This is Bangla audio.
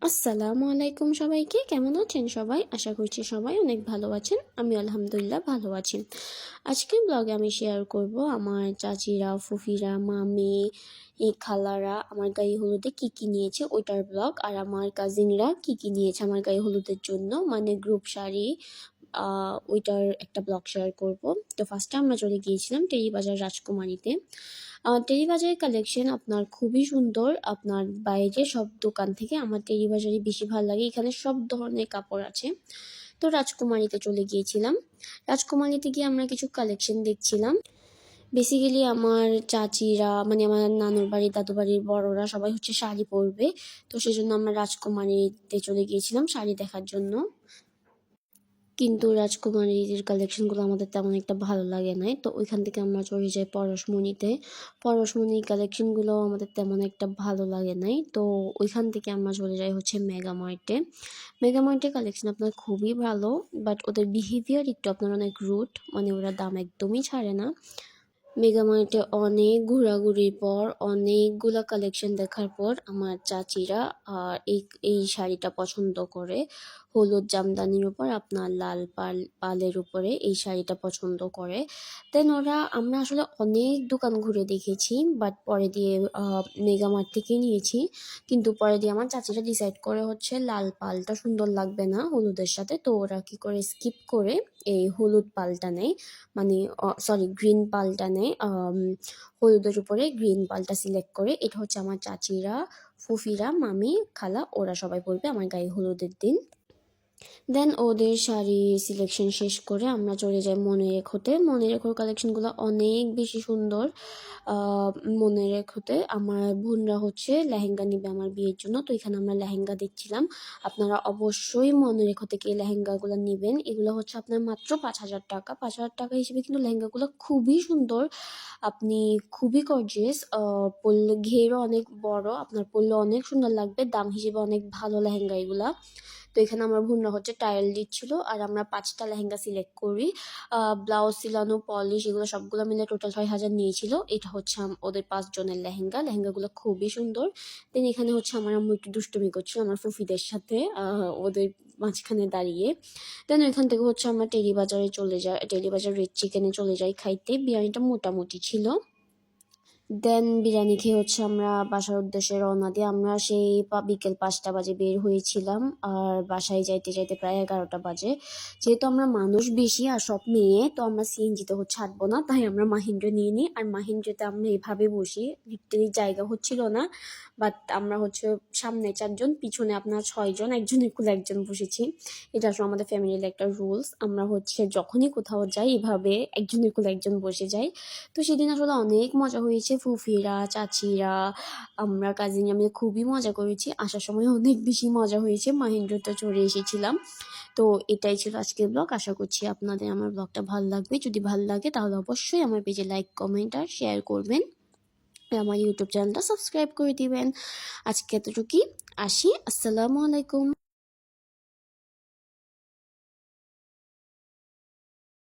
আসসালামু আলাইকুম সবাইকে। কেমন আছেন সবাই? আশা করছি সবাই অনেক ভালো আছেন। আমি আলহামদুলিল্লাহ ভালো আছি। আজকের ব্লগে আমি শেয়ার করব আমার চাচিরা, ফুফিরা, মামি, খালারা আমার গায়ে হলুদে কী নিয়েছে ওইটার ব্লগ। আর আমার কাজিনরা কী নিয়েছে আমার গায়ে হলুদের জন্য, মানে গ্রুপ শাড়ি, ওইটার একটা ব্লগ শেয়ার করব। তো ফার্স্টে আমরা চলে গিয়েছিলাম টেরিবাজার রাজকুমারীতে। টেরিবাজারের কালেকশন আপনার খুবই সুন্দর। আপনার বাইরে সব দোকান থেকে আমার টেরিবাজারই বেশি ভালো লাগে। এখানে সব ধরনের কাপড় আছে। তো রাজকুমারীতে চলে গিয়েছিলাম। রাজকুমারীতে গিয়ে আমরা কিছু কালেকশন দেখছিলাম। বেসিক্যালি আমার চাচিরা, মানে আমার নানুর বাড়ি, দাদু বাড়ির বড়রা সবাই হচ্ছে শাড়ি পরবে। তো সেজন্য আমরা রাজকুমারীতে চলে গিয়েছিলাম শাড়ি দেখার জন্য। কিন্তু রাজকুমারীর কালেকশনগুলো আমাদের তেমন একটা ভালো লাগে নাই। তো ওইখান থেকে আমরা চলে যাই পরশমণিতে। পরশমণির কালেকশনগুলোও আমাদের তেমন একটা ভালো লাগে নাই। তো ওইখান থেকে আমরা চলে যাই হচ্ছে মেগামার্টে। মেগামার্টের কালেকশন আপনার খুবই ভালো, বাট ওদের বিহেভিয়ার একটু আপনার অনেক রুড, মানে ওরা দাম একদমই ছাড়ে না। মেগামার্টে অনেক ঘোরাঘুরির পর, অনেকগুলা কালেকশন দেখার পর আমার চাচিরা এই শাড়িটা পছন্দ করে। হলুদ জামদানির উপর আপনার লাল পালের উপরে এই শাড়িটা পছন্দ করে। দেন আমরা আসলে অনেক দোকান ঘুরে দেখেছি, বাট পরে দিয়ে মেগামার্ট থেকেই নিয়েছি। কিন্তু পরে দিয়ে আমার চাচিরা ডিসাইড করে হচ্ছে লাল পালটা সুন্দর লাগবে না হলুদের সাথে, তো ওরা কি করে স্কিপ করে এই হলুদ পালটা নেয়, মানে সরি গ্রিন পালটা নেয়। হলুদের উপরে গ্রিন পালটা সিলেক্ট করে। এটা হচ্ছে আমার চাচিরা, ফুফিরা, মামি, খালা ওরা সবাই পরবে আমার গায়ে হলুদের দিন। দেন ওদের শাড়ি সিলেকশন শেষ করে আমরা চলে যাই মনে রেখোর কালেকশনগুলো অনেক বেশি সুন্দর। মনে রেখোতে আমার বোনরা হচ্ছে লেহেঙ্গা নিবে আমার বিয়ের জন্য। তো এখানে আমরা লেহেঙ্গা দেখছিলাম। আপনারা অবশ্যই মনে রেখো থেকে এই লেহেঙ্গাগুলো নেবেন। এগুলো হচ্ছে আপনার মাত্র 5,000 টাকা। 5,000 টাকা হিসেবে কিন্তু লেহেঙ্গাগুলো খুবই সুন্দর। আপনি খুবই গর্জিয়াস। পরলে ঘেরও অনেক বড়, আপনার পরলে অনেক সুন্দর লাগবে। দাম হিসেবে অনেক ভালো লেহেঙ্গা এগুলা। তো এখানে আমার বোনরা হচ্ছে ট্রায়াল দিচ্ছিল, আর আমরা 5টা লেহেঙ্গা সিলেক্ট করি। ব্লাউজ সিলানো, পলিশ, এগুলো সবগুলো মিলে টোটাল 6,000 নিয়েছিল। এটা হচ্ছে ওদের 5 জনের লেহেঙ্গাগুলো খুবই সুন্দর। দেন এখানে হচ্ছে আমার আম্মু একটু দুষ্টুমি করছিল আমার ফুফিদের সাথে, ওদের মাঝখানে দাঁড়িয়ে। দেন ওইখান থেকে হচ্ছে আমরা টেরিবাজার রেড চিকেনে চলে যাই খাইতে। বিরিয়ানিটা মোটামুটি ছিল। দেন বিরিয়ানি খেয়ে হচ্ছে আমরা বাসার উদ্দেশ্যে রওনা দিই। আমরা সেই বিকেল 5টা বাজে বের হয়েছিলাম, আর বাসায় যাইতে যাইতে প্রায় 11টা বাজে। যেহেতু আমরা মানুষ বেশি আর সব মেয়ে, তো আমরা সিএনজিতে হচ্ছে হাঁটবো না, তাই আমরা মাহিন্দ্র নিয়ে নিই। আর মাহিন্দ্রতে আমরা এভাবে বসি, লিফটেরই জায়গা হচ্ছিল না, বাট আমরা হচ্ছে সামনে 4জন, পিছনে আপনার 6জন, একজনের কোলে একজন বসেছি। এটা আসলে আমাদের ফ্যামিলির একটা রুলস। আমরা হচ্ছে যখনই কোথাও যাই এভাবে একজনের কোলে একজন বসে যাই। তো সেদিন আসলে অনেক মজা হয়েছে। ফুফিরা, চাচিরা, আমরা কাজিনরা মিলে খুবই মজা করেছি। আসার সময় অনেক বেশি মজা হয়েছে। মাহেন্দ্রতে চড়ে এসেছিলাম। তো এটাই ছিল আজকের ব্লগ। আশা করছি আপনাদের আমার ব্লগটা ভালো লাগবে। যদি ভালো লাগে তাহলে অবশ্যই আমার পেজে লাইক, কমেন্ট আর শেয়ার করবেন। আমার ইউটিউব চ্যানেলটা সাবস্ক্রাইব করে দিবেন। আজকে এতটুকুই। আসি। আসসালামু আলাইকুম।